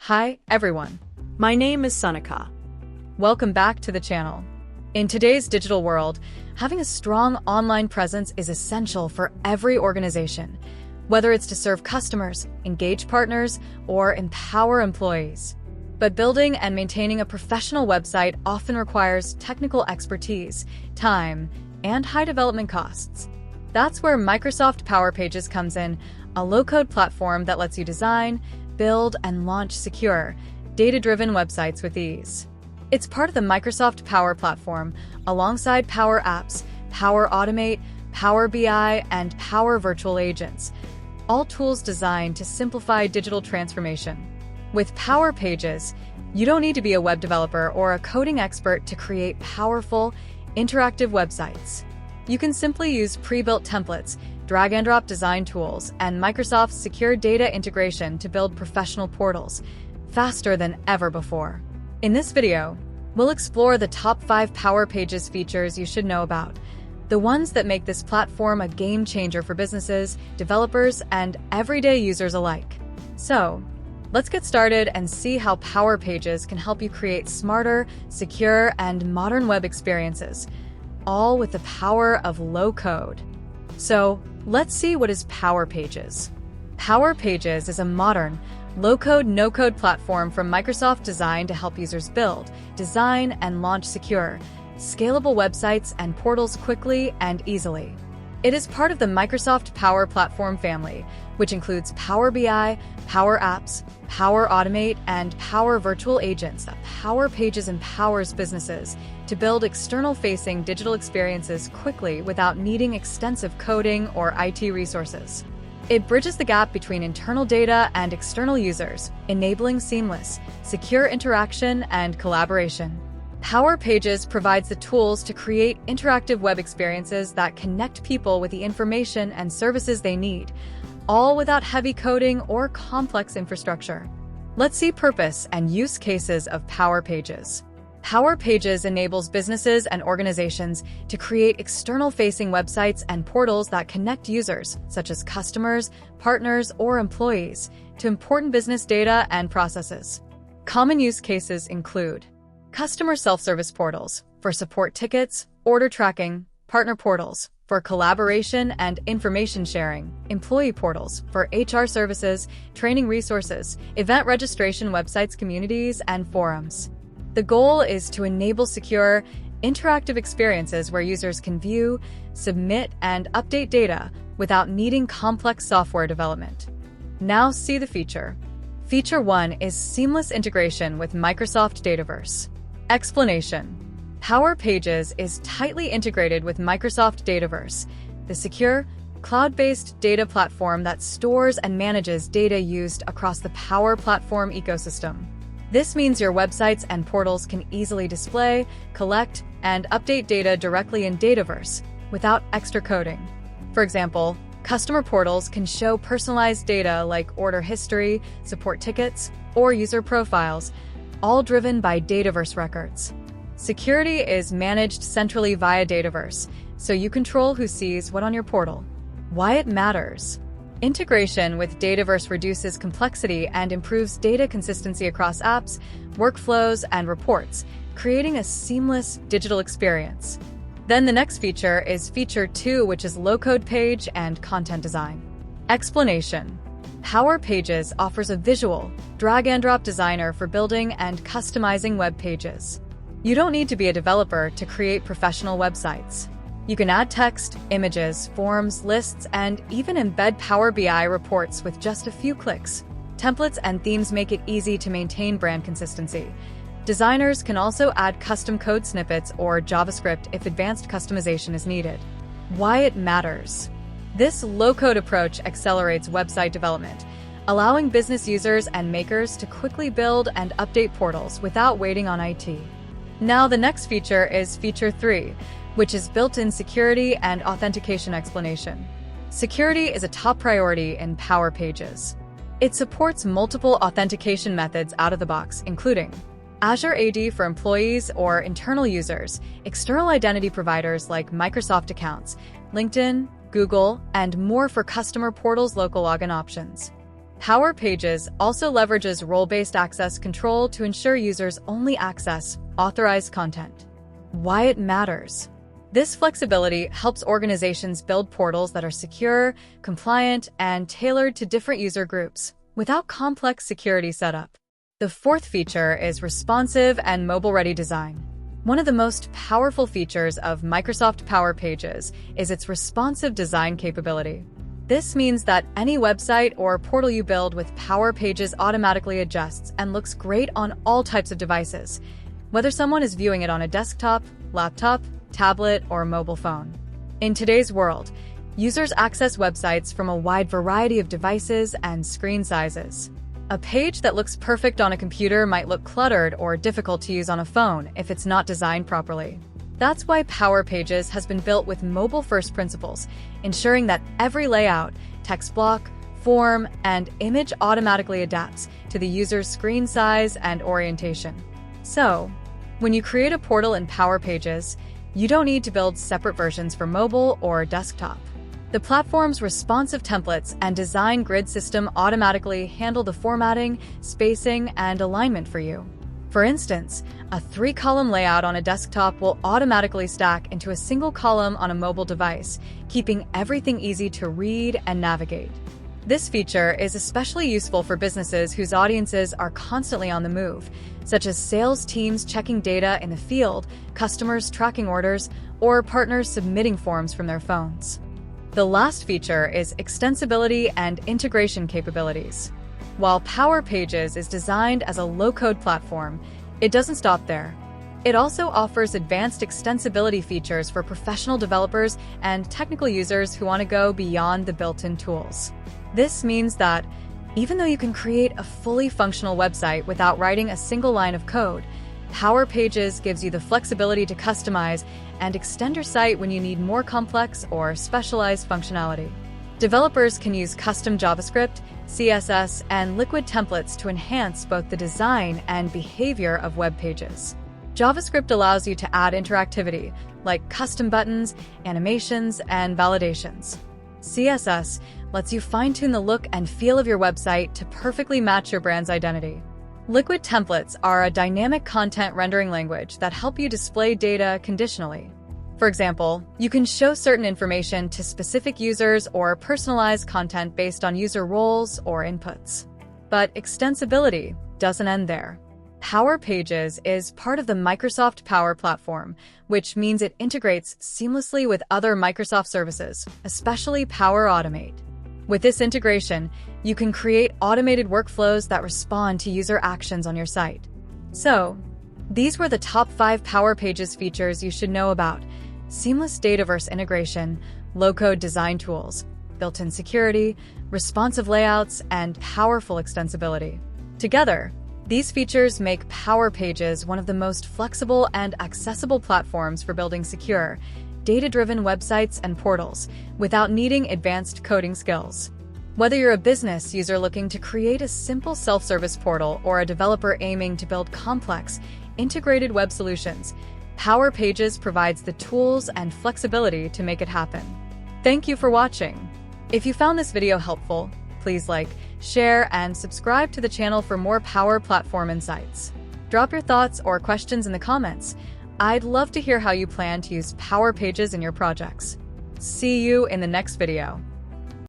Hi, everyone. My name is Sanika. Welcome back to the channel. In today's digital world, having a strong online presence is essential for every organization, whether it's to serve customers, engage partners, or empower employees. But building and maintaining a professional website often requires technical expertise, time, and high development costs. That's where Microsoft Power Pages comes in, a low-code platform that lets you design, build, and launch secure, data-driven websites with ease. It's part of the Microsoft Power Platform, alongside Power Apps, Power Automate, Power BI, and Power Virtual Agents, all tools designed to simplify digital transformation. With Power Pages, you don't need to be a web developer or a coding expert to create powerful, interactive websites. You can simply use pre-built templates, drag-and-drop design tools, and Microsoft's secure data integration to build professional portals, faster than ever before. In this video, we'll explore the top 5 Power Pages features you should know about, the ones that make this platform a game changer for businesses, developers, and everyday users alike. So, let's get started and see how Power Pages can help you create smarter, secure, and modern web experiences, all with the power of low code. So, let's see what is Power Pages. Power Pages is a modern, low-code, no-code platform from Microsoft designed to help users build, design, and launch secure, scalable websites and portals quickly and easily. It is part of the Microsoft Power Platform family, which includes Power BI, Power Apps, Power Automate, and Power Virtual Agents that Power Pages empowers businesses to build external-facing digital experiences quickly without needing extensive coding or IT resources. It bridges the gap between internal data and external users, enabling seamless, secure interaction and collaboration. Power Pages provides the tools to create interactive web experiences that connect people with the information and services they need, all without heavy coding or complex infrastructure. Let's see purpose and use cases of Power Pages. Power Pages enables businesses and organizations to create external-facing websites and portals that connect users, such as customers, partners, or employees, to important business data and processes. Common use cases include customer self-service portals for support tickets, order tracking, partner portals for collaboration and information sharing, employee portals for HR services, training resources, event registration websites, communities, and forums. The goal is to enable secure, interactive experiences where users can view, submit, and update data without needing complex software development. Now see the feature. Feature 1 is seamless integration with Microsoft Dataverse. Explanation. Power Pages is tightly integrated with Microsoft Dataverse, the secure, cloud-based data platform that stores and manages data used across the Power Platform ecosystem. This means your websites and portals can easily display, collect, and update data directly in Dataverse without extra coding. For example, customer portals can show personalized data like order history, support tickets, or user profiles, all driven by Dataverse records. Security is managed centrally via Dataverse, so you control who sees what on your portal. Why it matters. Integration with Dataverse reduces complexity and improves data consistency across apps, workflows, and reports, creating a seamless digital experience. Then the next feature is Feature 2, which is low-code page and content design. Explanation. Power Pages offers a visual, drag-and-drop designer for building and customizing web pages. You don't need to be a developer to create professional websites. You can add text, images, forms, lists, and even embed Power BI reports with just a few clicks. Templates and themes make it easy to maintain brand consistency. Designers can also add custom code snippets or JavaScript if advanced customization is needed. Why it matters. This low-code approach accelerates website development, allowing business users and makers to quickly build and update portals without waiting on IT. Now the next feature is Feature 3, which is built-in security and authentication explanation. Security is a top priority in Power Pages. It supports multiple authentication methods out of the box, including Azure AD for employees or internal users, external identity providers like Microsoft accounts, LinkedIn, Google, and more for customer portals' local login options. Power Pages also leverages role-based access control to ensure users only access authorized content. Why it matters. This flexibility helps organizations build portals that are secure, compliant, and tailored to different user groups without complex security setup. The fourth feature is responsive and mobile-ready design. One of the most powerful features of Microsoft Power Pages is its responsive design capability. This means that any website or portal you build with Power Pages automatically adjusts and looks great on all types of devices, whether someone is viewing it on a desktop, laptop, tablet, or mobile phone. In today's world, users access websites from a wide variety of devices and screen sizes. A page that looks perfect on a computer might look cluttered or difficult to use on a phone if it's not designed properly. That's why Power Pages has been built with mobile-first principles, ensuring that every layout, text block, form, and image automatically adapts to the user's screen size and orientation. So, when you create a portal in Power Pages, you don't need to build separate versions for mobile or desktop. The platform's responsive templates and design grid system automatically handle the formatting, spacing, and alignment for you. For instance, a 3-column layout on a desktop will automatically stack into a single column on a mobile device, keeping everything easy to read and navigate. This feature is especially useful for businesses whose audiences are constantly on the move, such as sales teams checking data in the field, customers tracking orders, or partners submitting forms from their phones. The last feature is extensibility and integration capabilities. While Power Pages is designed as a low-code platform, it doesn't stop there. It also offers advanced extensibility features for professional developers and technical users who want to go beyond the built-in tools. This means that even though you can create a fully functional website without writing a single line of code, Power Pages gives you the flexibility to customize and extend your site when you need more complex or specialized functionality. Developers can use custom JavaScript, CSS, and Liquid templates to enhance both the design and behavior of web pages. JavaScript allows you to add interactivity, like custom buttons, animations, and validations. CSS lets you fine-tune the look and feel of your website to perfectly match your brand's identity. Liquid templates are a dynamic content rendering language that help you display data conditionally. For example, you can show certain information to specific users or personalize content based on user roles or inputs. But extensibility doesn't end there. Power Pages is part of the Microsoft Power Platform, which means it integrates seamlessly with other Microsoft services, especially Power Automate. With this integration, you can create automated workflows that respond to user actions on your site. So, these were the top 5 Power Pages features you should know about: seamless Dataverse integration, low-code design tools, built-in security, responsive layouts, and powerful extensibility. Together, these features make Power Pages one of the most flexible and accessible platforms for building secure, data-driven websites and portals without needing advanced coding skills. Whether you're a business user looking to create a simple self-service portal or a developer aiming to build complex, integrated web solutions, Power Pages provides the tools and flexibility to make it happen. Thank you for watching. If you found this video helpful, please like, share, and subscribe to the channel for more Power Platform insights. Drop your thoughts or questions in the comments. I'd love to hear how you plan to use Power Pages in your projects. See you in the next video.